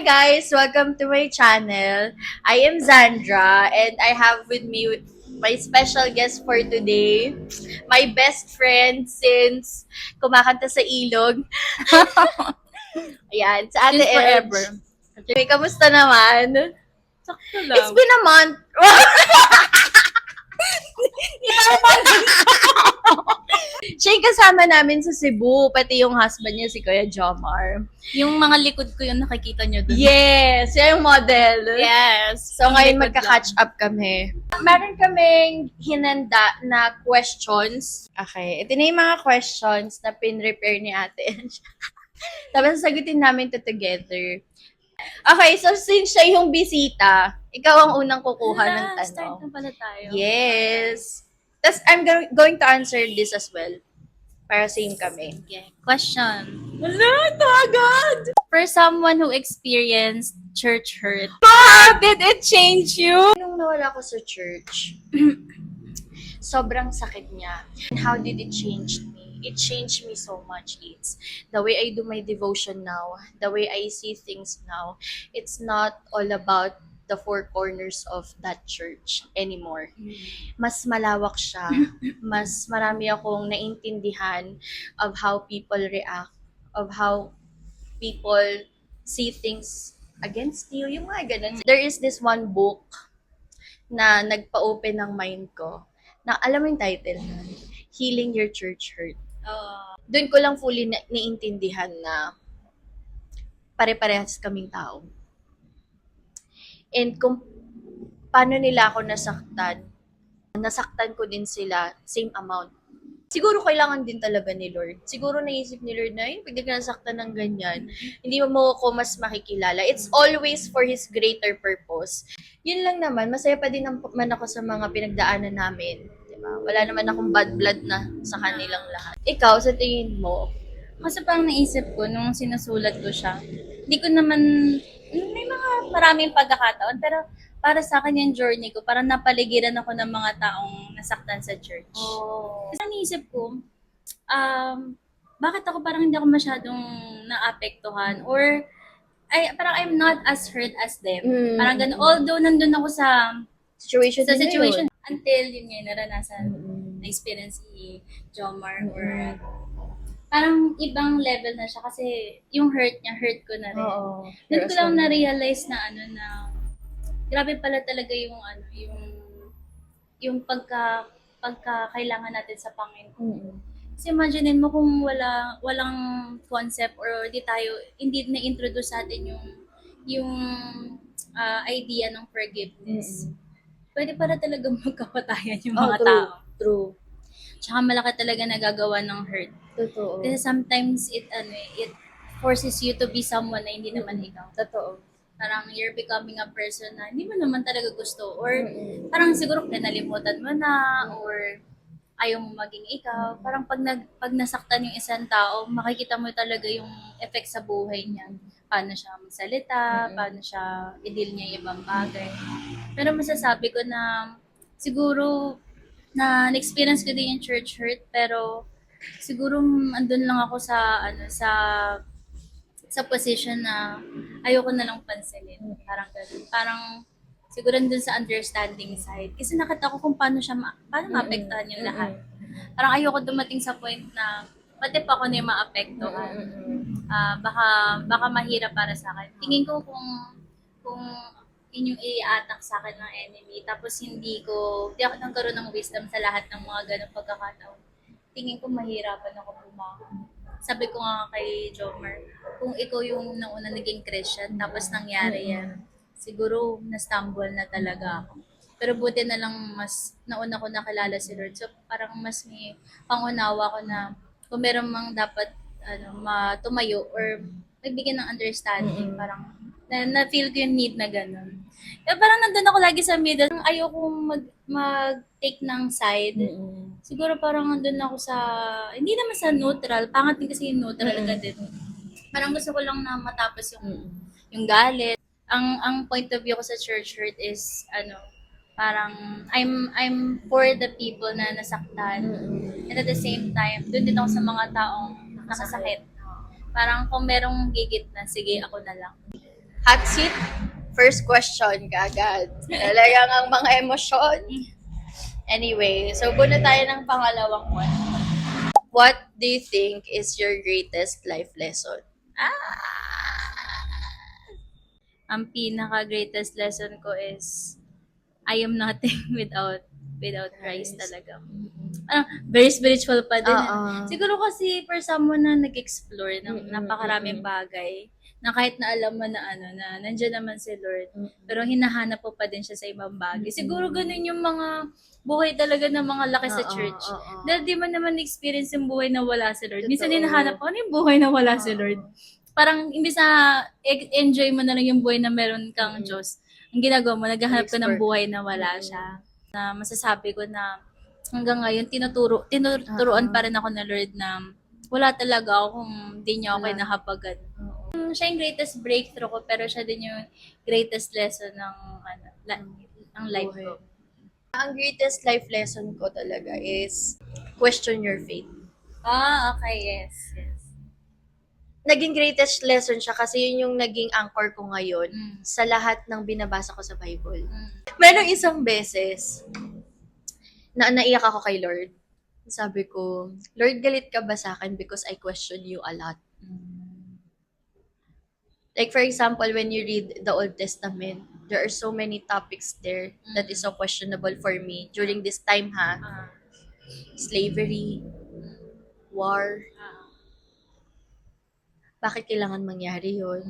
guys! Welcome to my channel. I am Zandra and I have with me my special guest for today, my best friend since kumakanta sa ilog. Ayan, sa Ate Since Edge. forever. Okay, kamusta naman? Sakto It's lang. been a month. Siya yung kasama namin sa Cebu, pati yung husband niya si Kuya Jomar. Yung mga likod ko yung nakikita nyo dun. Yes! Siya yung model. Yes. So, Yung ngayon likod magka-catch lang. up kami. Meron kaming hinanda na questions. Okay, ito na yung mga questions na pin-repair ni ate. Tapos sagutin namin to together. Okay, so since siya yung bisita, ikaw ang unang kukuha ng Start tanong. na pala tayo. Yes. Tapos I'm going to answer this as well. Para same kami. Okay. Question. Wala, ito agad! For someone who experienced church hurt, how did it change you? Nung nawala ko sa church, sobrang sakit niya. And how did it change me? It changed me so much. It's the way I do my devotion now, the way I see things now. It's not all about the four corners of that church anymore. Mas malawak siya. Mas marami akong naintindihan of how people react, of how people see things against you, yung mga ganun. There is this one book na nagpa-open ng mind ko, na alam mo yung title nun, Healing Your Church Hurt. Doon ko lang fully naiintindihan na pare-parehas kaming tao. And kung paano nila ako nasaktan ko din sila, same amount. Siguro kailangan din talaga ni Lord. Siguro naisip ni Lord na, pwede ka nasaktan ng ganyan. Hindi mo ako mas makikilala. It's always for His greater purpose. Yun lang naman, masaya pa din naman ako sa mga pinagdaanan namin. Diba? Wala naman akong bad blood na sa kanilang lahat. Ikaw, sa tingin mo, Kasi parang naisip ko nung sinusulat ko siya, hindi ko naman, may mga maraming pagkakataon, pero para sa akin yung journey ko, parang napaligiran ako ng mga taong nasaktan sa church. Kasi naisip ko, bakit ako parang hindi ako masyadong naapektuhan or parang I'm not as hurt as them. Parang ganun. Although nandun ako sa situation situation until yun nga naranasan, Mm. na-experience si Jomar or parang ibang level na siya kasi yung hurt niya, hurt ko na rin. Oo. Doon ko lang na-realize na grabe pala talaga yung pagka kailangan natin sa Panginoon. Kasi imaginein mo kung walang concept or hindi na-introduce sa atin yung idea ng forgiveness. Pwede pala talaga magkapatayan yung mga tao. True. Tsaka malaki talaga nagagawa ng hurt. Totoo. Kasi sometimes it forces you to be someone na hindi naman ikaw. Totoo. Parang you're becoming a person na hindi mo naman talaga gusto or parang siguro kinalimutan mo na or ayaw mo maging ikaw. Parang pag nasaktan yung isang tao, makikita mo talaga yung effect sa buhay niya. Paano siya magsalita, paano siya i-deal niya yung ibang bagay. Pero masasabi ko na siguro na na-experience ko din yung church hurt pero siguro andun lang ako sa position na ayoko na lang pansinin. Parang ganun. Parang siguro dun sa understanding side. Kasi nakita ko kung paano paano maapektuhan yung lahat. Parang ayoko dumating sa point na pati pa ako na yung maapektuhan. Baka mahirap para sa akin. Tingin ko kung yun yung i-attack sa akin ng enemy. Tapos hindi ako nagkaroon ng wisdom sa lahat ng mga ganong pagkakataon. Tingin ko mahirapan ako bumangon. Sabi ko nga kay Jomer, kung ikaw yung nauna naging Christian, tapos nangyari yan, siguro na-stumble na talaga ako. Pero buti na lang mas nauna ko nakilala si Lord. So parang mas may pangunawa ko na kung meron mang dapat tumayo or magbigay ng understanding, parang na-feel ko yung need na gano'n. Kaya parang nandun ako lagi sa middle. Ayokong mag-take ng side. Siguro parang nandun ako hindi naman sa neutral. Pangat din kasi yung neutral ka din. Parang gusto ko lang na matapos yung galit. Ang point of view ko sa church hurt is, parang I'm for the people na nasaktan. And at the same time, doon din ako sa mga taong nakasakit. Parang kung merong gigit na, sige, ako na lang. Hot seat, first question kagad. Talagang ang mga emosyon. Anyway, so muna tayo ng pangalawang one. What do you think is your greatest life lesson? Ang pinaka-greatest lesson ko is, I am nothing without Christ talaga. Very spiritual pa din. Oo. Siguro kasi for someone na nag-explore ng Mm-mm, napakaraming bagay, na kahit na alam mo na na nandiyan naman si Lord, pero hinahanap mo pa din siya sa ibang bagay. Siguro ganun yung mga buhay talaga ng mga laki sa Oo, church. oo. Dahil di mo naman experience yung buhay na wala si Lord. Minsan Totoo. hinahanap ko, ano yung buhay na wala si Lord? Parang imbis na enjoy mo na lang yung buhay na meron kang Diyos, ang ginagawa mo, naghahanap ka ng Explore. buhay na wala siya. Na masasabi ko na hanggang ngayon, tinuturuan pa rin ako ng Lord na wala talaga ako kung di niya ako Wala. kinahabagan. Siya yung greatest breakthrough ko, pero siya din yung greatest lesson ng life Buhay. ko. Ang greatest life lesson ko talaga is question your faith. Okay, yes. Naging greatest lesson siya kasi yun yung naging anchor ko ngayon Mm. sa lahat ng binabasa ko sa Bible. Mm. Merong isang beses na naiyak ako kay Lord. Sabi ko, Lord, galit ka ba sa akin because I question you a lot? Like for example, when you read the Old Testament, there are so many topics there that is so questionable for me during this time ha. Slavery, war, bakit kailangan mangyari yun?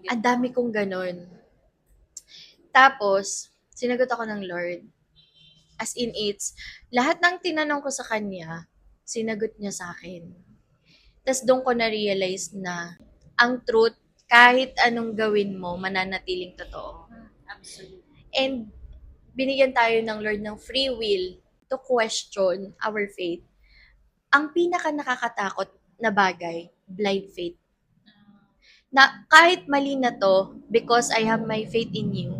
Ang dami kong ganun. Tapos, sinagot ako ng Lord. As in it's, lahat ng tinanong ko sa Kanya, sinagot niya sa akin. Tapos doon ko na-realize na ang truth, kahit anong gawin mo, mananatiling totoo. Absolutely. And binigyan tayo ng Lord ng free will to question our faith. Ang pinaka nakakatakot na bagay, blind faith. Na kahit mali na to, because I have my faith in you,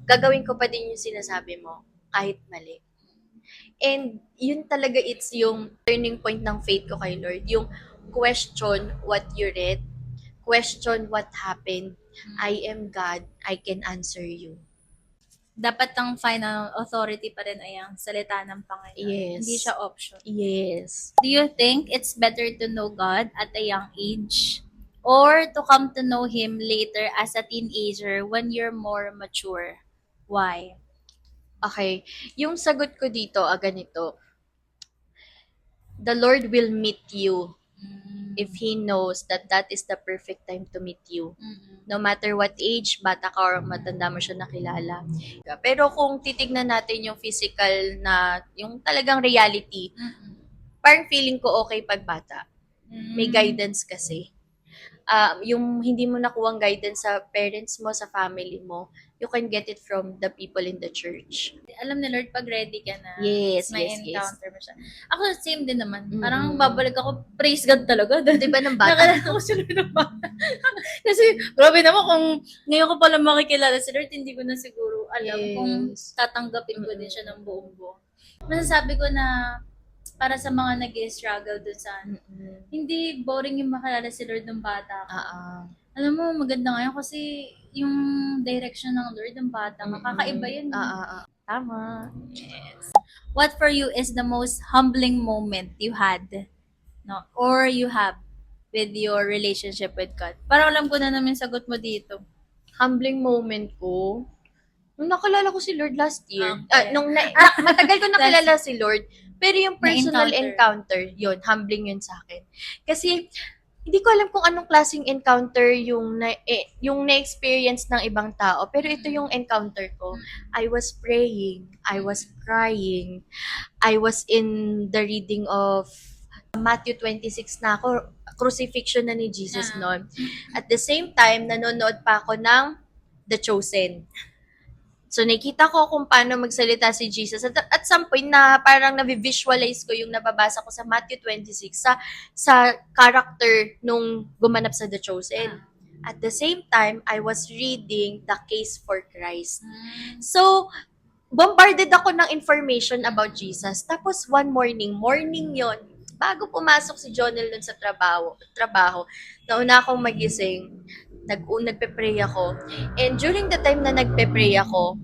gagawin ko pa din yung sinasabi mo, kahit mali. And yun talaga it's yung turning point ng faith ko kay Lord. Yung question what you read, question what happened. I am God, I can answer you. Dapat ang final authority pa rin ay ang salita ng Panginoon. Yes. Hindi siya option. Yes. Do you think it's better to know God at a young age or to come to know Him later as a teenager when you're more mature? Why? Okay. Yung sagot ko dito, ganito. The Lord will meet you if He knows that that is the perfect time to meet you. No matter what age, bata ka or matanda mo siya nakilala. Pero kung titignan natin yung physical na, yung talagang reality, parang feeling ko okay pag bata. May guidance kasi. Yung hindi mo nakuwang guidance sa parents mo, sa family mo, you can get it from the people in the church. Alam ni Lord pag ready ka na. Yes, may yes, yes. encounter mo siya. Ako same din naman. Mm-mm. Parang babalik ako, praise God talaga. Di ba ng bata? Nakilala ko si Lord ng bata. Kasi grabe naman kung ngayon ko pala makikilala si Lord, hindi ko na siguro alam kung Yes. tatanggapin ko din siya ng buong buo. Masasabi ko na para sa mga nag-struggle dun sa hindi boring yung makilala si Lord ng bata. Alam mo, maganda ngayon kasi yung direction ng Lord ng bata, kakaiba yun. Tama. Yes. What for you is the most humbling moment you had, no, or you have with your relationship with God? Parang alam ko na naman yung sagot mo dito. Humbling moment ko, nung nakilala ko si Lord last year. Okay. Matagal ko nakilala si Lord, pero yung personal Na-encounter. encounter, yun, humbling yun sa akin. Kasi, hindi ko alam kung anong klaseng encounter yung na-experience ng ibang tao, pero ito yung encounter ko. I was praying, I was crying, I was in the reading of Matthew 26 na ako, crucifixion na ni Jesus noon. At the same time, nanonood pa ako ng The Chosen. So, nakita ko kung paano magsalita si Jesus. At some point na parang na-visualize ko yung nababasa ko sa Matthew 26 sa character nung gumanap sa The Chosen. At the same time, I was reading The Case for Christ. So, bombarded ako ng information about Jesus. Tapos, one morning yon, bago pumasok si Jonel nun sa trabaho, nauna akong magising, nagpe-pray ako. And during the time na nagpe-pray ako,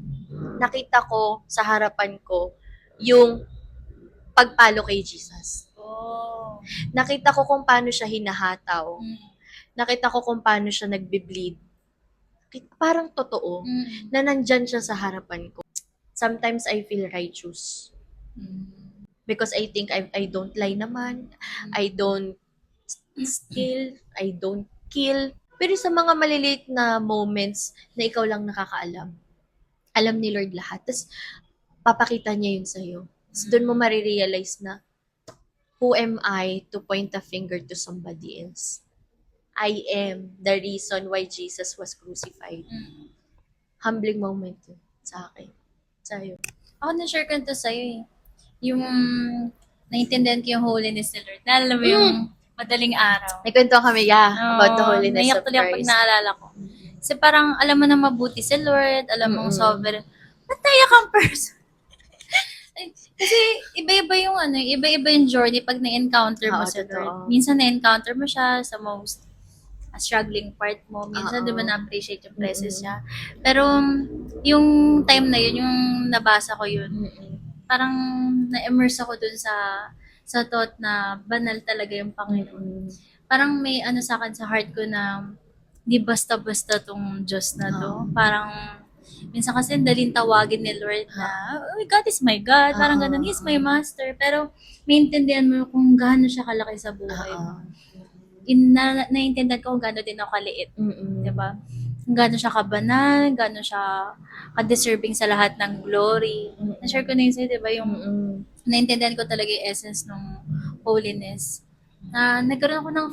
nakita ko sa harapan ko yung pagpalo kay Jesus. Oh. Nakita ko kung paano siya hinahataw. Mm. Nakita ko kung paano siya nagbe-bleed. Parang totoo Mm. na nandyan siya sa harapan ko. Sometimes I feel righteous. Because I think I don't lie naman. I don't steal. I don't kill. Pero sa mga maliliit na moments na ikaw lang nakakaalam, alam ni Lord lahat. Tapos, papakita niya yun sa'yo. Tapos, doon mo marirealize na, who am I to point a finger to somebody else? I am the reason why Jesus was crucified. Mm. Humbling moment yun sa akin. Sa'yo. Ako na-share ko to sa'yo eh. Yung naintindihan ko yung holiness ni Lord. Naalala mo yung madaling araw. Nagkwento kami, about the holiness naiyak of tuloy ako pag Christ. naalala ko. Kasi parang alam mo na mabuti si Lord, alam mong Mm-mm. sovereign. Ba't naiyak ang person? Kasi iba-iba yung iba-iba yung journey pag na-encounter mo Oo, si totoo. Lord. Minsan na-encounter mo siya sa most struggling part mo. Minsan, Oo. di ba, na-appreciate yung presence niya. Pero, yung time na yun, yung nabasa ko yun, parang na-immerse ako dun sa thought na banal talaga yung Panginoon. Parang may sa akin sa heart ko na di basta-basta tong Diyos na to. Parang minsan kasi daling tawagin ni Lord na, oh, God is my God. Parang ganun, He's my master. Pero maintindihan mo kung gaano siya kalaki sa buhay mo. Naiintindihan ko kung gaano din ako kaliit. Diba? Kung gaano siya kabanal, gaano siya ka-deserving sa lahat ng glory. Na-share ko na yun sa'yo, diba? Yung naintindihan ko talaga yung essence ng holiness. Na nagkaroon ako ng,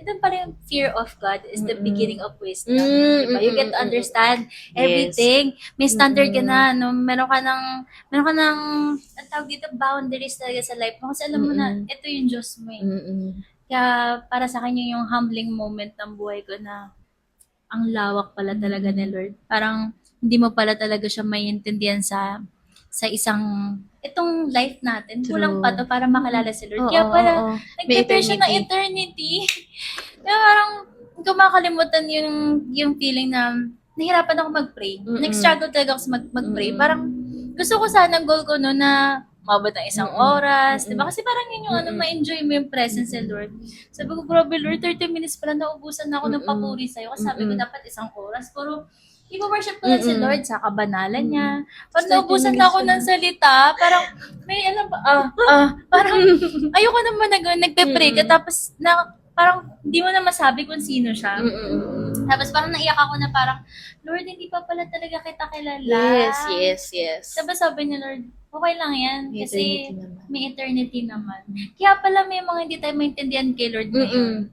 doon pa rin, fear of God is the beginning of wisdom. Diba? You get to understand everything. May standard ka na, no? Meron ka ng, ang tawag dito, boundaries talaga sa life mo. Kasi alam mo na, ito yung Diyos mo eh. Kaya para sa akin yung humbling moment ng buhay ko na ang lawak pala talaga ni Lord. Parang hindi mo pala talaga siya maintindihan sa isang itong life natin. True. Kulang pa to para makalala si Lord. Oo, Kaya pala oo. nag-prepare siya ng eternity. Kaya parang kumakalimutan yung feeling na nahirapan ako mag-pray. Nag-struggle talaga ako sa mag-pray. Parang gusto ko sana goal ko no na mabot ng isang oras. Diba? Kasi parang yun yung ma-enjoy mo yung presence ni Lord. Sabi ko, grabe Lord, 30 minutes pala naubusan na ako ng papuri sa'yo. Kasi sabi ko, dapat isang oras. Pero, i-worship ko lang si Lord sa kabanalan niya. Pag naubusan na ako ng salita, parang, may alam ba, parang, ayoko naman nagpe-pray ka. Tapos, parang, hindi mo na masabi kung sino siya. Tapos, parang naiyak ako na parang, Lord, hindi pa pala talaga kita kilala. Yes. Tapos sabi niya, Lord, okay lang yan. May Kasi eternity naman. may eternity naman. Kaya pala may mga hindi tayo maintindihan kay Lord ngayon.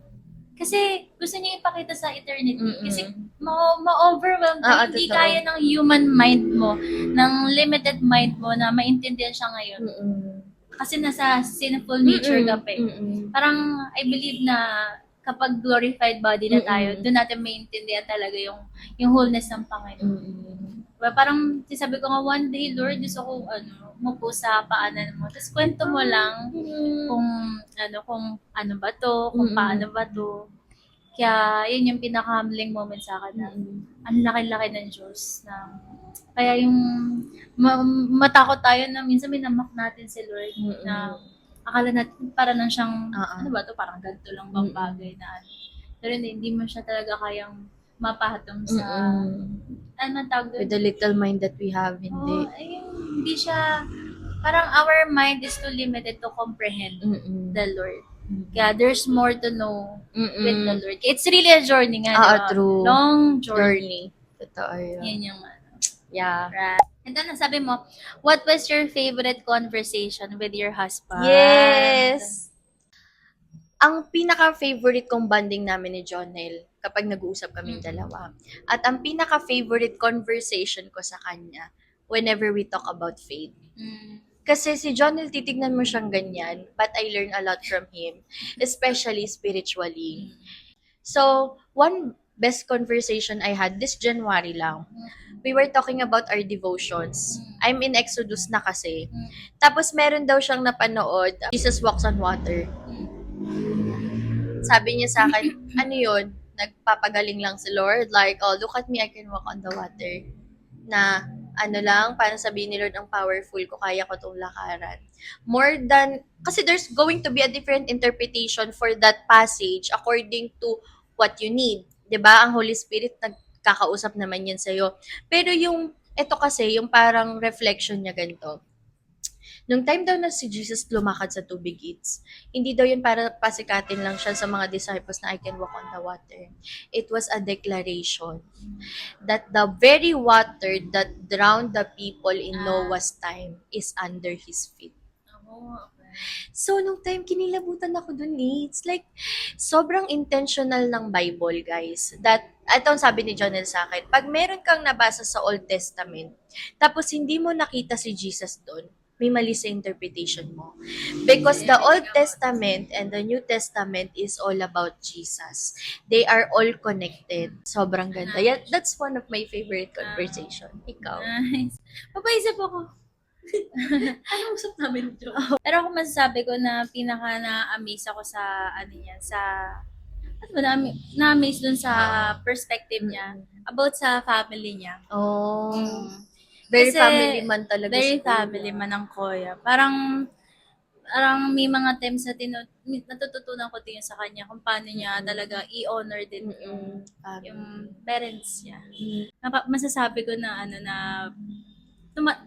Kasi gusto niya ipakita sa eternity. Kasi ma-overwhelm ka. Hindi totoo. kaya ng human mind mo, ng limited mind mo na maintindihan siya ngayon. Kasi nasa sinful nature ka pa eh. Parang I believe na kapag glorified body na tayo, doon natin maintindihan talaga yung wholeness ng Panginoon. Parang sabi ko nga, one day, Lord, gusto ko umupo sa paanan mo. Tapos kwento mo lang kung ano ba to, kung paano ba to. Kaya yun yung pinaka-humbling moment sa akin na ang laki-laki ng Diyos na kaya yung matakot tayo na minsan minamak natin si Lord na akala natin para lang siyang ano ba to, parang ganito lang bang bagay na pero hindi mo siya talaga kayang mapahatong sa ano tawag doon? With the little mind that we have, hindi. Hindi siya, parang our mind is too limited to comprehend the Lord. Kaya there's more to know with the Lord. It's really a journey nga, diba? True. Long journey. Totoo yun. Yan yung Yeah. right. And then, sabi mo, what was your favorite conversation with your husband? Yes! Ang pinaka-favorite kong bonding namin ni Jonel kapag nag-uusap kaming dalawa. At ang pinaka-favorite conversation ko sa kanya whenever we talk about faith. Kasi si Jonel, titignan mo siyang ganyan, but I learn a lot from him, especially spiritually. So, one best conversation I had this January lang, we were talking about our devotions. I'm in Exodus na kasi. Tapos meron daw siyang napanood, Jesus Walks on Water. Sabi niya sa akin, ano yun? nagpapagaling lang si Lord. Like, oh, look at me, I can walk on the water. Na, ano lang, parang sabihin ni Lord, ang powerful ko, kaya ko itong lakaran. More than, kasi there's going to be a different interpretation for that passage according to what you need. 'Di ba? Ang Holy Spirit, nagkakausap naman yan sa'yo. Pero ito kasi, yung parang reflection niya ganito. Nung time daw na si Jesus lumakad sa tubig, it's, hindi daw yun para pasikatin lang siya sa mga disciples na I can walk on the water. It was a declaration that the very water that drowned the people in Noah's time is under his feet. Oh, okay. So, nung time, kinilabutan ako dun eh. It's like, sobrang intentional ng Bible, guys. That, ito ang sabi ni Jonel sa akin, pag meron kang nabasa sa Old Testament, tapos hindi mo nakita si Jesus dun, may mali sa interpretation mo. Because the Old Testament and the New Testament is all about Jesus. They are all connected. Sobrang ganda. Yeah, that's one of my favorite conversation. Ikaw? Nice. Papaisip ako. Ano usap namin dito? Pero ako masasabi ko na pinaka na-amaze ako sa ano niya, sa ano ba, na-amaze dun sa perspective niya about sa family niya. Oh. Mm. Very Kasi, family man talaga Very si Kuya. family man ang Kuya. Parang may mga times na natututunan ko din sa kanya kung paano niya talaga i-honor din yung parents niya. Masasabi ko na ano na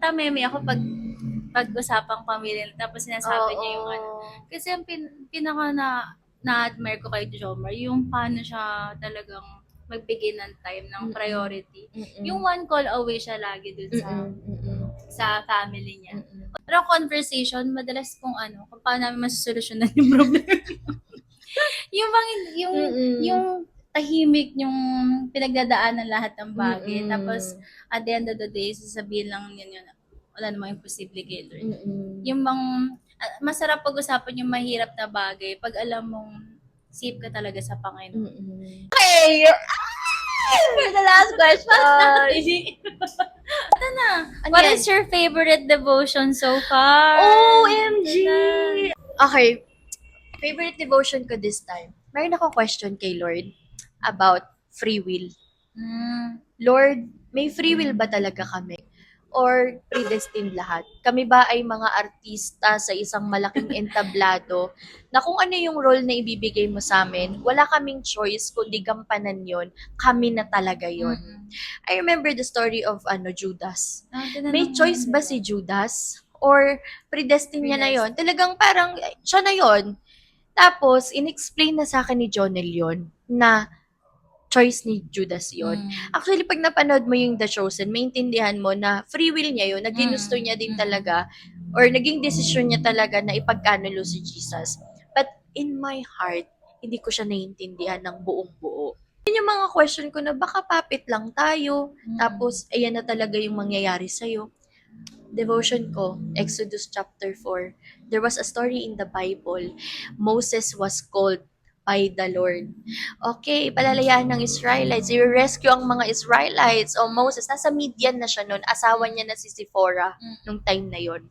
tameme ako pag-usapang pamilya tapos sinasabi niya yung ano. Kasi ang pinaka na-admire ko kay Jomar, yung paano siya talagang magbigay ng time, ng priority. Yung one call away siya lagi dun sa family niya. Pero conversation, madalas kung paano namin masusolusyonan yung problema. yung tahimik yung pinagdadaanan lahat ng bagay. Tapos, at the end of the day, sasabihin lang yun, wala namang imposible kay Lord. Yung masarap pag-usapan yung mahirap na bagay pag alam mong safe ka talaga sa Panginoon. Okay! For the last question. What is your favorite devotion so far? OMG! Okay. Favorite devotion ko this time. Mayroon akong question kay Lord about free will. Lord, may free will ba talaga kami? Or predestined lahat? Kami ba ay mga artista sa isang malaking entablado na kung ano yung role na ibibigay mo sa amin, wala kaming choice kundi gampanan yon, kami na talaga yon. I remember the story of Judas. May choice ba si Judas? Or predestined niya na yon? Talagang parang siya na yon. Tapos, in-explain na sa akin ni Jonel yon na choice ni Judas yon. Actually, pag napanood mo yung The Chosen, maintindihan mo na free will niya yun, na ginusto niya din talaga, or naging desisyon niya talaga na ipagkanulo si Jesus. But in my heart, hindi ko siya naiintindihan ng buong buo. Yun yung mga question ko na baka papit lang tayo, tapos ayan na talaga yung mangyayari sa'yo. Devotion ko, Exodus chapter 4. There was a story in the Bible. Moses was called by the Lord. Okay, palalayaan ng Israelites. I-rescue ang mga Israelites. O Moses, nasa Midian na siya noon. Asawa niya na si Zipporah nung time na yon.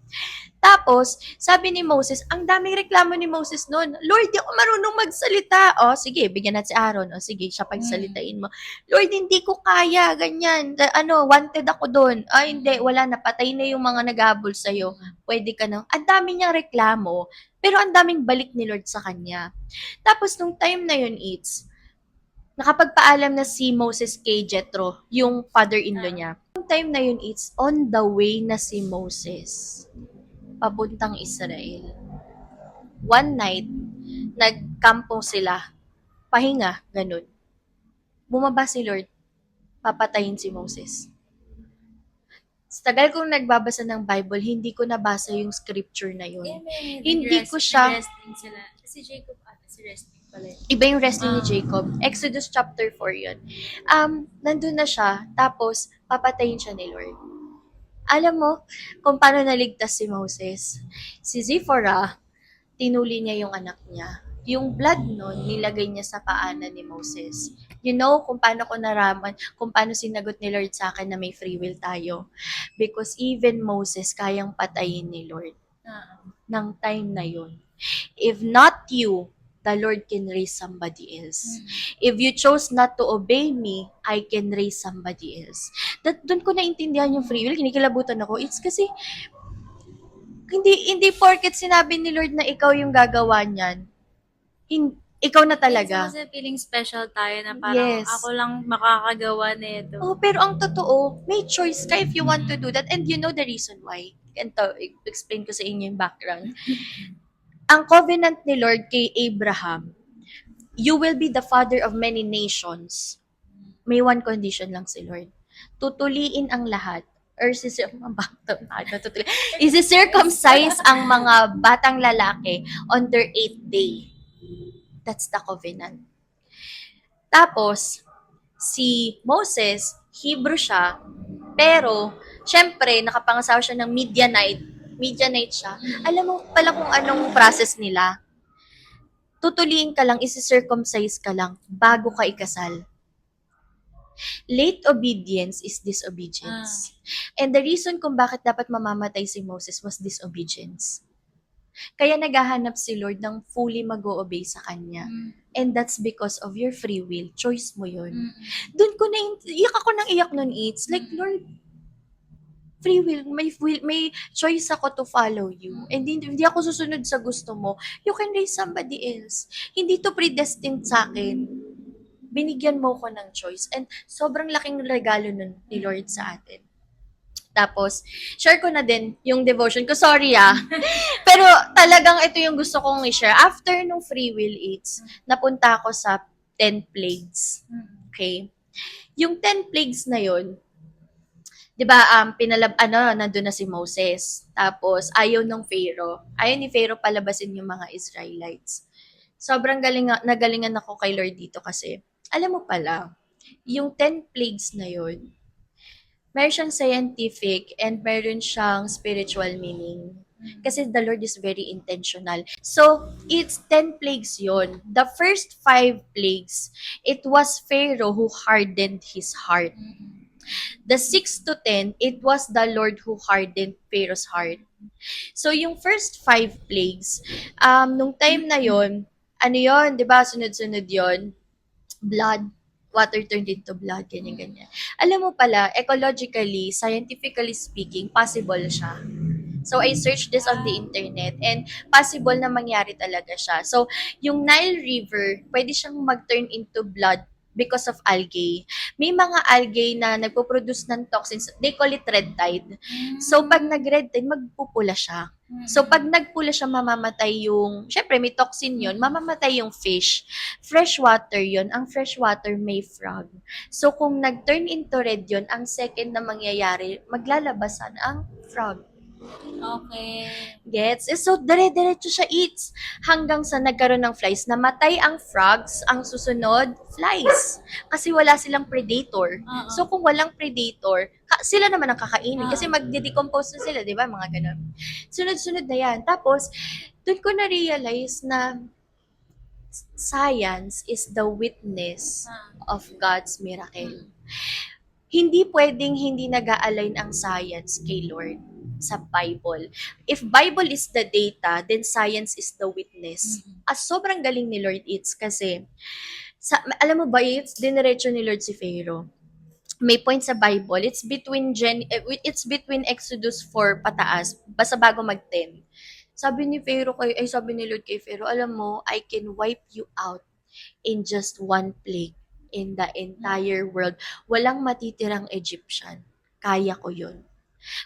Tapos, sabi ni Moses, ang daming reklamo ni Moses noon. Lord, di ako marunong magsalita. O, sige, bigyan natin si Aaron. O, sige, siya pagsalitain mo. Lord, hindi ko kaya, ganyan. Wanted ako doon. Hindi, wala na. Patay na yung mga nag-ahabol sa'yo. Pwede ka na. Ang dami niyang reklamo, pero ang daming balik ni Lord sa kanya. Tapos, nung time na yun, nakapagpaalam na si Moses kay Jethro, yung father-in-law niya. Nung time na yun, on the way na si Moses papuntang Israel. One night, nagkampo sila. Pahinga, ganun. Bumaba si Lord, papatayin si Moses. Sa tagal kong nagbabasa ng Bible, hindi ko nabasa yung scripture na yun. Hindi ko siya... Si Jacob si wrestling pala. Iba yung wrestling ni Jacob. Exodus chapter 4 yun. Nandun na siya, tapos papatayin siya ni Lord. Alam mo kung paano naligtas si Moses? Si Zipporah, tinuli niya yung anak niya. Yung blood nun, nilagay niya sa paanan ni Moses. You know kung paano ko naraman, kung paano sinagot ni Lord sa akin na may free will tayo. Because even Moses, kayang patayin ni Lord ng time na yun. If not you, the Lord can raise somebody else. If you chose not to obey me, I can raise somebody else. Doon ko naintindihan yung free will, kinikilabutan ako. It's kasi, hindi porket sinabi ni Lord na ikaw yung gagawa niyan, ikaw na talaga. Kasi feeling special tayo na parang Yes. ako lang makakagawa nito. Oh, pero ang totoo, may choice ka if you want to do that. And you know the reason why. Ganito, explain ko sa inyo yung background. Ang covenant ni Lord kay Abraham, you will be the father of many nations. May one condition lang si Lord. Tutuliin ang lahat. Or isi-circumcise ang mga batang lalaki on their 8th day. That's the covenant. Tapos, si Moses, Hebrew siya, pero, syempre, nakapangasawa siya ng Midianite siya. Alam mo pala kung anong process nila. Tutuliin ka lang, isi-circumcise ka lang, bago ka ikasal. Late obedience is disobedience. And the reason kung bakit dapat mamamatay si Moses was disobedience. Kaya naghahanap si Lord ng fully mag-o-obey sa Kanya. And that's because of your free will. Choice mo yun. Doon ko iyak ako ng iyak nun, it's like, Lord, free will, may choice ako to follow you. And hindi ako susunod sa gusto mo. You can raise somebody else. Hindi to predestined sa akin. Binigyan mo ko ng choice. And sobrang laking regalo nun ni Lord sa atin. Tapos, share ko na din yung devotion ko. Sorry Pero talagang ito yung gusto kong i-share. After nung free will eats, napunta ako sa 10 plagues. Okay? Yung 10 plagues na yun, 'di ba, nandun na si Moses. Tapos, ayaw ng Pharaoh. Ayaw ni Pharaoh palabasin yung mga Israelites. Sobrang nagalingan ako kay Lord dito kasi, alam mo pala, yung 10 plagues na yun, meron siyang scientific and meron siyang spiritual meaning. Kasi the Lord is very intentional. So, it's 10 plagues yon. The first 5 plagues, it was Pharaoh who hardened his heart. The 6 to 10, it was the Lord who hardened Pharaoh's heart. So, yung first 5 plagues, nung time na yon, ano yon, di ba, sunod-sunod yon, blood, water turned into blood, ganyan-ganyan. Alam mo pala, ecologically, scientifically speaking, possible siya. So, I searched this on the internet and possible na mangyari talaga siya. So, yung Nile River, pwede siyang mag-turn into blood because of algae. May mga algae na nagpo-produce ng toxins. They call it red tide. So, pag nag-red tide, magpupula siya. So, pag nagpula siya, mamamatay yung, syempre, may toxin yun, mamamatay yung fish. Fresh water yun. Ang fresh water may frog. So, kung nag-turn into red yun, ang second na mangyayari, maglalabasan ang frog. Okay. Gets? So, dire-diretso siya eats. Hanggang sa nagkaroon ng flies. Namatay ang frogs, ang susunod, flies. Kasi wala silang predator. So, kung walang predator, sila naman ang kakainin. Kasi magde-decompose na sila, di ba? Mga ganun. Sunod-sunod na yan. Tapos, doon ko na-realize na science is the witness of God's miracle. Hindi pwedeng hindi nag-a-align ang science kay Lord sa Bible. If Bible is the data, then science is the witness. Sobrang galing ni Lord it's kasi, alam mo ba, it's diniretso ni Lord si Pharaoh. May point sa Bible, it's between Exodus 4 pataas, basta bago mag-10. Sabi ni Lord kay Pharaoh, alam mo, I can wipe you out in just one plague in the entire world. Walang matitirang Egyptian. Kaya ko yun.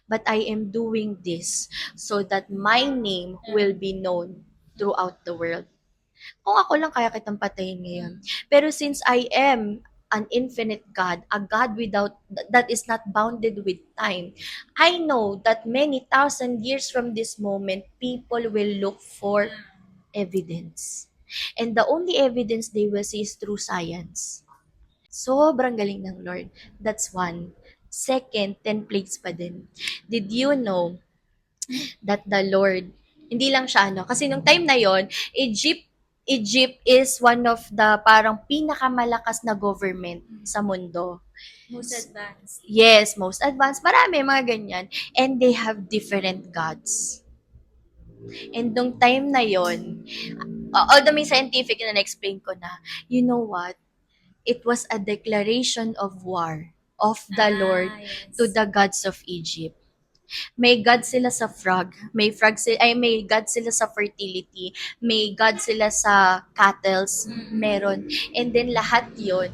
But I am doing this so that my name will be known throughout the world. Kung ako lang, kaya kitang patayin ngayon. Pero since I am an infinite God, a God that is not bounded with time, I know that many thousand years from this moment, people will look for evidence. And the only evidence they will see is through science. Sobrang galing ng Lord. That's one. Second, 10 plagues pa din. Did you know that the Lord, hindi lang siya kasi nung time na yon, Egypt is one of the parang pinakamalakas na government sa mundo. Most advanced. Yes, most advanced. Marami, mga ganyan. And they have different gods. And nung time na yon, although may scientific na na-explain ko na, you know what? It was a declaration of war of the Lord Yes. to the gods of Egypt. May God sila sa frog, may God sila sa fertility, may God sila sa cattle, meron. And then lahat 'yon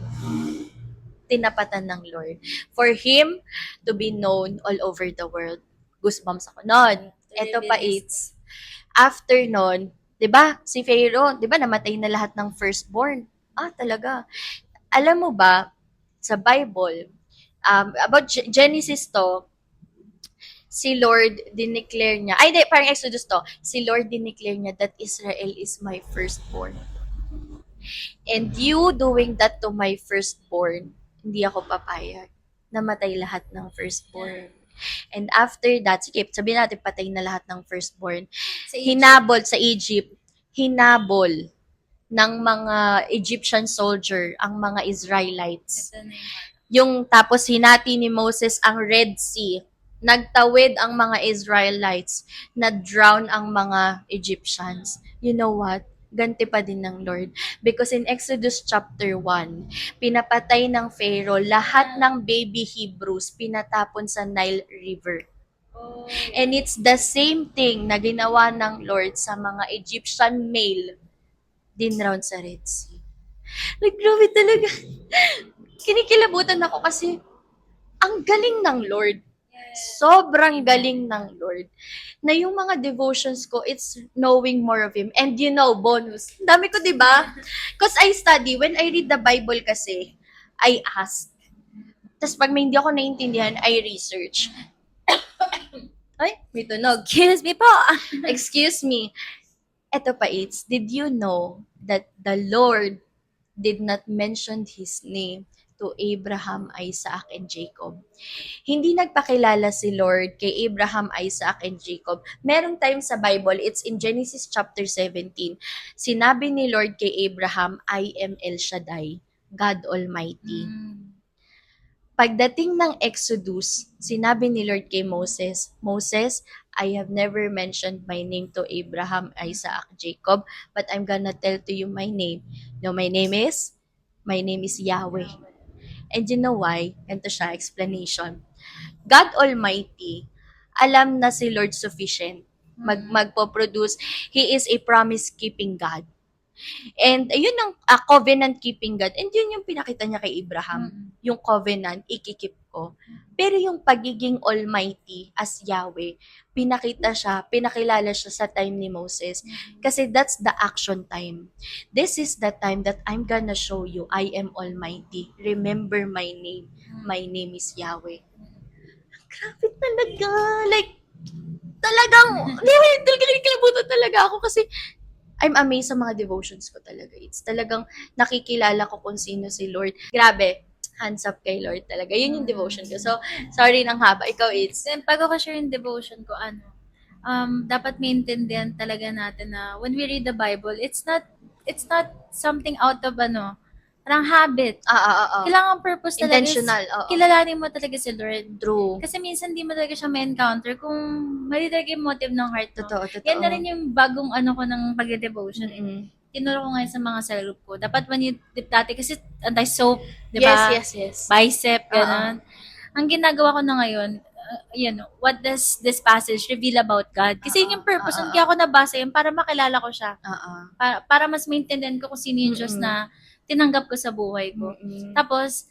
tinapatan ng Lord. For Him to be known all over the world. Goosebumps ako nun. Ito pa, it's after nun, 'di ba? Si Pharaoh, 'di ba namatay na lahat ng firstborn? Ah, talaga. Alam mo ba sa Bible, about Genesis to, si Lord dineclare niya, ay hindi, parang Exodus to, si Lord dineclare niya that Israel is my firstborn. And you doing that to my firstborn, hindi ako papayag. Namatay lahat ng firstborn. And after that, sige, sabihin natin patay na lahat ng firstborn. Sa Egypt. Hinabol sa Egypt, hinabol ng mga Egyptian soldier ang mga Israelites. Ito na yung Yung tapos hinati ni Moses ang Red Sea. Nagtawid ang mga Israelites, na-drown ang mga Egyptians. You know what? Ganti pa din ng Lord. Because in Exodus chapter 1, pinapatay ng Pharaoh lahat ng baby Hebrews, pinatapon sa Nile River. Oh, And it's the same thing na ginawa ng Lord sa mga Egyptian male din round sa Red Sea. Like, grabe talaga. Kinikilabutan ako kasi ang galing ng Lord. Sobrang galing ng Lord. Na yung mga devotions ko, it's knowing more of Him. And you know, bonus. Dami ko, di ba? Because I study. When I read the Bible kasi, I ask. Tapos pag may hindi ako naiintindihan, I research. Ay, may tunog. Excuse me po. Excuse me. Eto pa, it's, did you know that the Lord did not mention His name to Abraham, Isaac, and Jacob? Hindi nagpakilala si Lord kay Abraham, Isaac, and Jacob. Merong time sa Bible, it's in Genesis chapter 17. Sinabi ni Lord kay Abraham, I am El Shaddai, God Almighty. Pagdating ng Exodus, sinabi ni Lord kay Moses, Moses, I have never mentioned my name to Abraham, Isaac, Jacob, but I'm gonna tell to you my name. No, my name is Yahweh. And you know why? Ito siya, explanation. God Almighty, alam na si Lord sufficient. Magpo-produce. He is a promise-keeping God. And ayun ang covenant-keeping God. And yun yung pinakita niya kay Abraham. Yung covenant, ikikip ko. Pero yung pagiging Almighty as Yahweh, pinakilala siya sa time ni Moses. Kasi that's the action time. This is the time that I'm gonna show you I am Almighty. Remember my name. My name is Yahweh. Grabe talaga. Like, talagang, kinikilabutan talaga ako kasi I'm amazed sa mga devotions ko talaga. It's talagang nakikilala ko kung sino si Lord. Grabe, hands up kay Lord talaga. Yun yung devotion ko. So, sorry ng haba. Ikaw, it's... Then, pag ako share yung devotion ko, dapat maintindihan talaga natin na when we read the Bible, it's not something out of parang habit. Kailangan purpose talaga Intentional. is kilalanin mo talaga si Lord. True. Kasi minsan di mo talaga siya may-encounter kung mali talaga yung motive ng heart mo. Totoo. Yan na rin yung bagong ko ng pag-devotion. Tinuro ko ngayon sa mga cell group ko. Dapat when you dip dati, kasi anti-soap, di ba? Yes. Bicep, gano'n. Ang ginagawa ko na ngayon, what does this passage reveal about God? Kasi yun yung purpose. Kaya ako nabasa yun para makilala ko siya. Para mas maintindihan ko kung sino yung Diyos na tinanggap ko sa buhay ko. Tapos,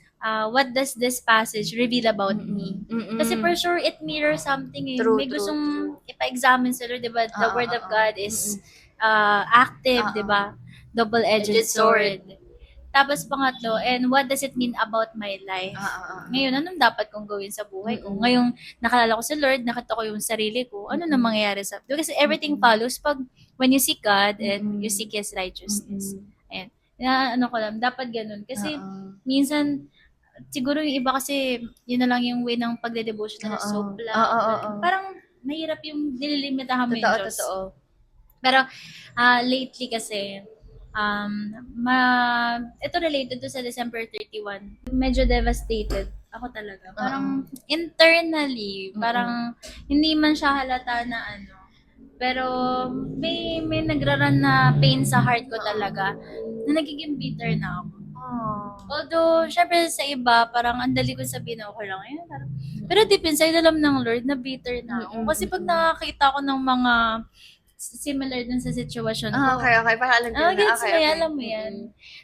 what does this passage reveal about me? Kasi for sure, it mirrors something. True, May gustong ipa-examine sa Lord, diba? The Word of God is active, diba? Double-edged sword. Tapos pangatlo, and what does it mean about my life? Ngayon, anong dapat kong gawin sa buhay ko? Ngayong nakalala ko si Lord, nakita ko yung sarili ko, ano na mangyayari sa... Kasi everything follows pag when you seek God and you seek His righteousness. Ayan. Ko lang, dapat ganun. Kasi minsan, siguro yung iba kasi, yun na lang yung way ng pagde-devotion na soap lang. Parang mahirap yung nililimitahan mo yung Diyos. Totoo. Pero lately kasi, ito related to sa December 31. Medyo devastated ako talaga. Parang internally, parang hindi man siya halata na Pero may nagraran na pain sa heart ko talaga na nagiging bitter na ako. Although, syempre sa iba, parang ang dali ko sabihin na okay lang. Ayun, parang, pero deep inside, alam ng Lord na bitter na ako. Kasi pag nakakita ko ng mga similar dun sa sitwasyon ko, Okay. Parang alam ko na. gets mo Okay. yan, alam mo yan.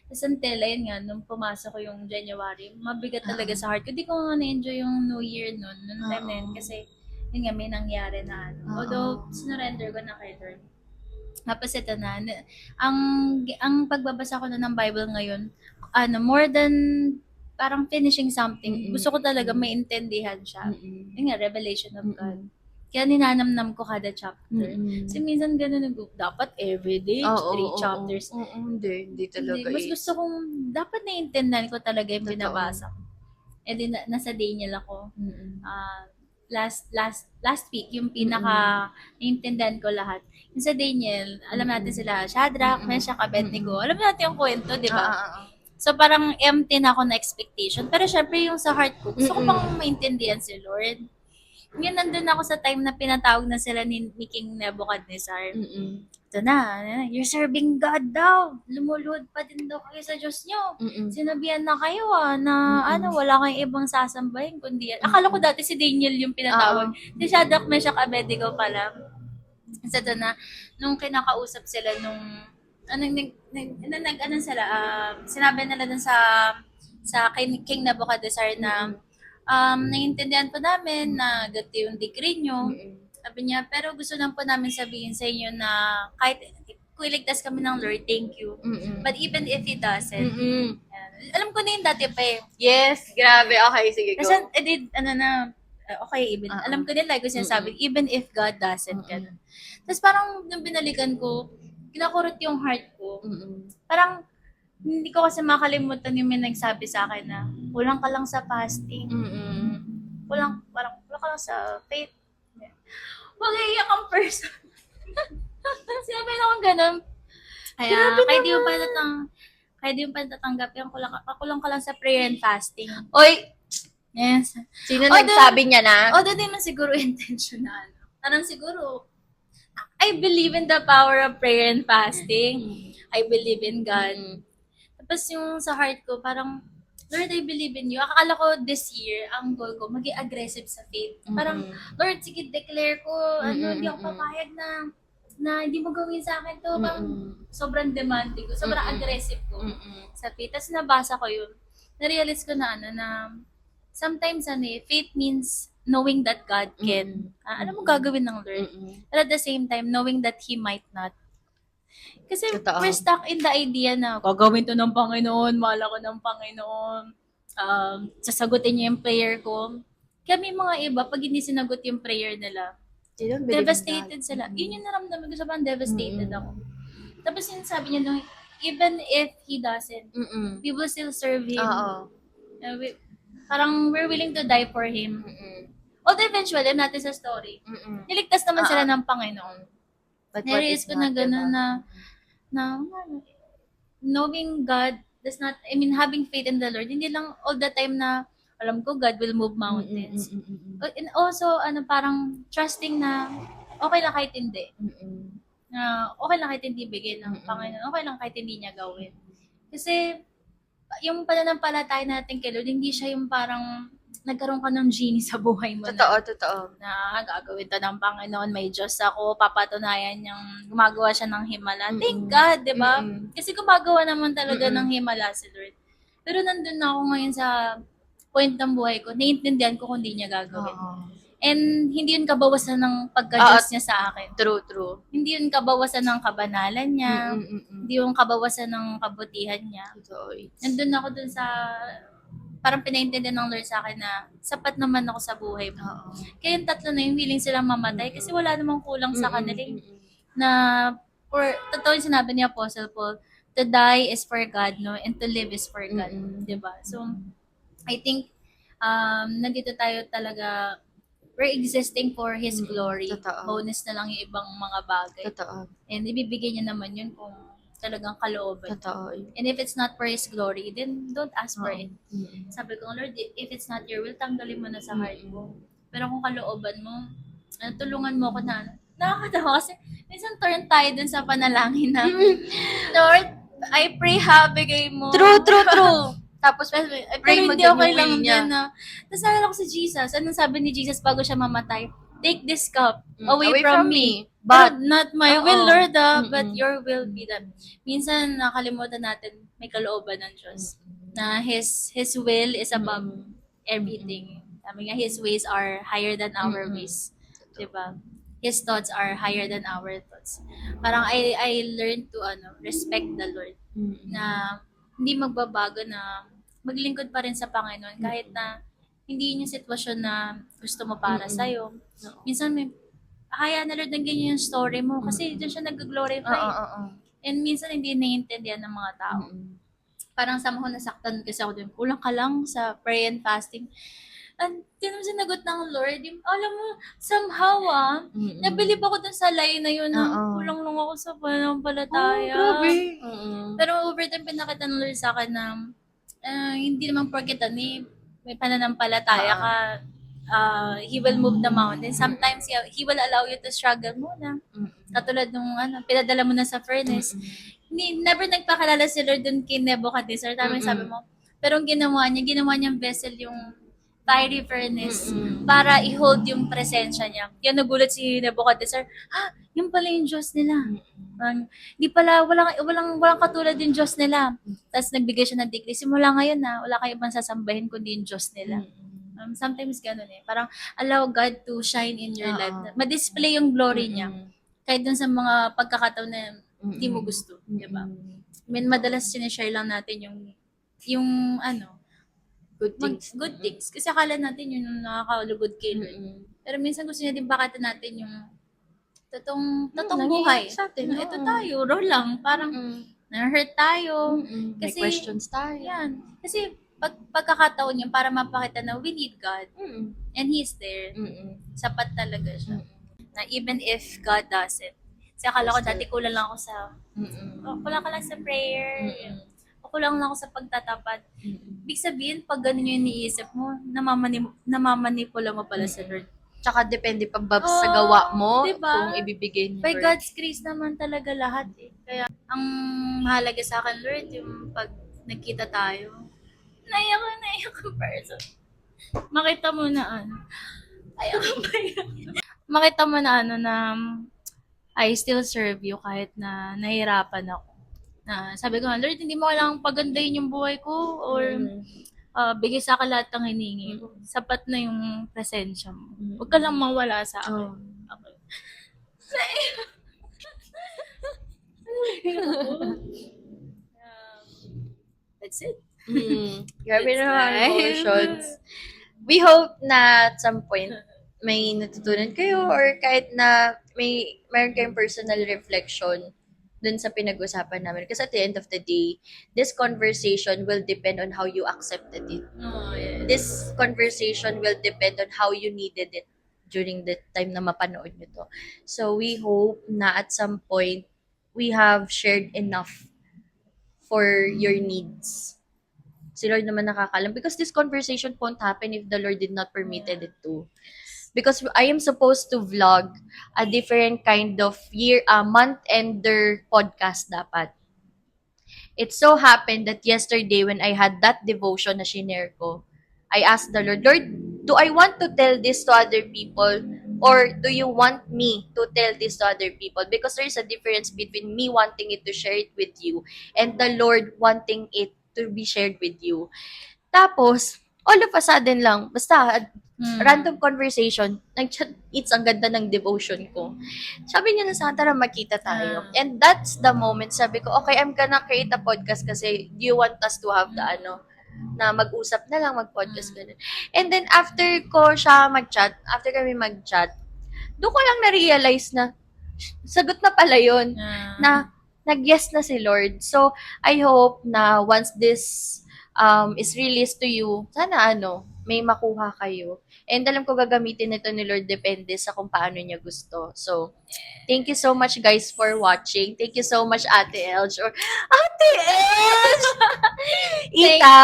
Tapos until, ayun nga, nung pumasok ko yung January, mabigat talaga sa heart ko. Di ko nga na-enjoy yung New Year nun time na yun. Kasi, yun nga, may nangyari na ano. Although, sinurrender ko na kay Lord. Tapos ito na, ang pagbabasa ko na ng Bible ngayon, more than parang finishing something, gusto ko talaga maintindihan siya. Yun nga, revelation of God. Kaya ninanamnam ko kada chapter. Kasi minsan ganun, dapat everyday, 3 chapters. Hindi talaga. Hindi, mas gusto kong, dapat naiintindihan ko talaga yung Totoo. binabasa ko. Eh di, nasa Daniel ako. Last week, yung pinaka naiintindihan ko lahat. Yung sa Daniel, alam natin sila, Shadrach, Meshach, Abednego. Alam natin yung kwento, di ba? So parang empty na ako na expectation. Pero syempre yung sa heart ko, gusto ko pang maintindihan si Lord. Ngayon nandun ako sa time na pinatawag na sila ni King Nebuchadnezzar. Ito na, you're serving God daw. Lumuluhod pa din daw kayo sa Diyos nyo. Sinabihan na kayo na wala kayong ibang sasambahin kundi yan. Akala ko dati si Daniel yung pinatawag. Si Shadrach, Meshach, Abednego pala. Sa ito na, nung kinakausap sila sinabi nila dun sa King Nebuchadnezzar na naiintindihan po namin na ganito yung decree nyo. Sabi niya, pero gusto lang po namin sabihin sa inyo na kahit kung iligtas kami ng Lord, thank you. But even if He doesn't, alam ko na yung dati pa eh. Yes, grabe. Okay, sige, go. Kasi, okay, even, alam ko din like ko sinasabi, even if God doesn't, ganun. Tapos parang nung binalikan ko, kinakurot yung heart ko. Parang, hindi ko kasi makalimutan yung may nagsabi sa akin na kulang ka lang sa fasting. Kulang ka lang sa faith. Mag-iiyak ang person. Sinabi na akong ganun. Kaya, kahit di mo pa natatanggap yan, kulang ka lang sa prayer and fasting. Oy, Yes. sino nagsabi niya na? Although di man siguro intentional. Parang siguro, I believe in the power of prayer and fasting. I believe in God. Tapos yung sa heart ko, parang, Lord, I believe in you. Akala ko this year, ang goal ko, maging aggressive sa faith. Parang, Lord, sige, declare ko, hindi ako papayag na hindi mo gawin sa akin to. Parang, sobrang demanding ko, sobrang aggressive ko sa faith. Tapos nabasa ko yun. Na-realize ko na sometimes faith means knowing that God can. Alam mo gagawin ng Lord. But at the same time, knowing that He might not. Kasi Totoo. we're stuck in the idea na gagawin to ng Panginoon, mahal ako ng Panginoon, sasagutin niya yung prayer ko. Kaya may mga iba, pag hindi sinagot yung prayer nila, devastated sila. Yun yung naramdaman ko, sobrang devastated ako. Tapos yun sabi niya nung, even if He doesn't, we will still serve Him. Parang we're willing to die for Him. Although eventually, natin sa story, niligtas naman sila ng Panginoon. Narealize ko na gano'n na knowing God does not, having faith in the Lord, hindi lang all the time na alam ko God will move mountains. And also, parang trusting na okay lang kahit hindi. Na okay lang kahit hindi bigay ng Panginoon, okay lang kahit hindi niya gawin. Kasi, yung pananampalataya natin kay Lord, hindi siya yung parang nagkaroon ka ng genie sa buhay mo. Totoo. Na gagawin to ng Panginoon, may Diyos ako, papatunayan niyang gumagawa siya ng himala. Thank God, di ba? Kasi gumagawa naman talaga ng himala si Lord. Pero nandun na ako ngayon sa point ng buhay ko, naiintindihan ko kung hindi niya gagawin. And hindi yun kabawasan ng pagka-Diyos niya sa akin. True. Hindi yun kabawasan ng kabanalan niya. Hindi yun kabawasan ng kabutihan niya. Nandun ako dun sa parang pinaintindihan ng Lord sa akin na sapat naman ako sa buhay mo. Kaya yung tatlo na yung willing silang mamatay kasi wala namang kulang sa kanila. Na, totoo yung sinabi ni Apostle Paul, to die is for God, no? And to live is for God. Diba? So, I think, nandito tayo talaga, we're existing for His glory. Bonus na lang yung ibang mga bagay. And ibibigay niya naman yun kung talagang kalooban. And if it's not for His glory, then don't ask for it. Sabi ko, Lord, if it's not your will, tanggalin mo na sa heart ko. Pero kung kalooban mo, tulungan mo ako na nakakatawa kasi minsan turn tayo dun sa panalangin na, Lord, I pray bigay mo. True. Tapos, Pero pray mo hindi din okay yung lang will niya. din na, tapos naalala ko si Jesus. Anong sabi ni Jesus bago siya mamatay? Take this cup away from me. But, Pero not my Oo. will, Lord, Mm-mm. but your will be done. Minsan, nakalimutan natin may kalooban ng Diyos. Na His will is above everything. Sabi nga, His ways are higher than our Mm-mm. ways. Diba? His thoughts are higher than our thoughts. Parang I learned to respect the Lord na hindi magbabago, na maglingkod pa rin sa Panginoon kahit na hindi yun yung sitwasyon na gusto mo para Mm-mm. sa'yo. Minsan may hayaan na Lord na ganyan yung story mo kasi doon siya nag-glorify. Oo. And minsan hindi naiintindihan ng mga tao. Parang somehow nasaktan kasi ako dun. Kulang ka lang sa prayer and fasting. And tinanong sinagot ng Lord, alam mo, somehow nabilib ako dun sa line na yun na Oo. kulang lang ako sa pananampalataya. Grabe. Pero over time, pinakita ng Lord sa akin na hindi naman porket may pananampalataya ka, He will move the mountain. Sometimes, He will allow you to struggle muna. Katulad nung pinadala mo na sa furnace. Never nagpakilala si Lord dun kay Nebuchadnezzar. Tama yung sabi mo. Pero ang ginawa niyang vessel yung fiery furnace para i-hold yung presensya niya. Kaya nagulat si Nebuchadnezzar, yun pala yung Diyos nila. Di pala, walang katulad yung Diyos nila. Tapos nagbigay siya ng decree. Simula ngayon wala kayong ibang sasambahin kundi yung Diyos nila. Sometimes ganun Parang allow God to shine in your life. Ma-display yung glory niya. Kahit dun sa mga pagkakataon na hindi mo gusto. Diba? Madalas sinishare lang natin yung good things. Kasi akala natin yun yung nakakalugod kay Lord. Pero minsan gusto niya din bakit natin yung totoong buhay. Sa atin, Ito tayo, raw lang. Parang na-hurt tayo. May Kasi, questions tayo. yan. Kasi pagkakataon yun para mapakita na we need God. And He's there. Sapat talaga siya. Na even if God doesn't. Kasi akala ko dati kulang lang ako sa kulang ka lang sa prayer. Kulang lang ako sa pagtatapat. Ibig sabihin, pag ganun yung iniisip mo, namamanipula mo pala sa Lord. Tsaka depende pa ba sa gawa mo diba? kung ibibigay ni By Lord. God's grace naman talaga lahat Kaya, ang mahalaga sa akin, Lord, yung pag nagkita tayo, naiyak ang person. Makita mo na makita mo na na I still serve you kahit na nahihirapan ako. Na sabi ko, Lord, hindi mo kailangang pagandahin yung buhay ko or bigay sa akin lahat ng hiningi ko. Sapat na yung presensya mo. Huwag ka lang mawala sa akin. Okay. That's it. Grabe That's naman ang life. emotions. We hope na at some point may natutunan kayo or kahit na mayroon kayong personal reflection dun sa pinag-usapan namin. Kasi at the end of the day, this conversation will depend on how you accepted it. Yes. This conversation will depend on how you needed it during the time na mapanood nyo to. So we hope na at some point, we have shared enough for your needs. Si Lord naman nakakalam. Because this conversation won't happen if the Lord did not permitted it to. Because I am supposed to vlog a different kind of month-ender podcast dapat. It so happened that yesterday when I had that devotion na shinare ko, I asked the Lord, do I want to tell this to other people or do you want me to tell this to other people? Because there's a difference between me wanting it to share it with you and the Lord wanting it to be shared with you. Tapos, all of a sudden lang, basta random conversation, nag-chat, it's ang ganda ng devotion ko. Sabi niya na sa akin, tara magkita tayo. And that's the moment, sabi ko, okay, I'm gonna create a podcast kasi do you want us to have the na mag-usap na lang, mag-podcast ganun. And then after after kami mag-chat, doon ko lang na-realize na sagot na pala yun, na nag-yes na si Lord. So, I hope na once this is released to you, sana may makuha kayo. And alam ko gagamitin nito ni Lord depende sa kung paano niya gusto. So, thank you so much guys for watching. Thank you so much Ate Elj or Ate Elj! Ita,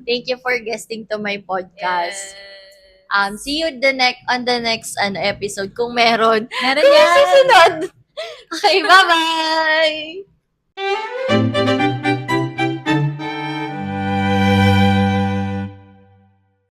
thank you for guesting to my podcast. See you on the next episode kung meron. Meron Kung yan! susunod. Okay, bye-bye!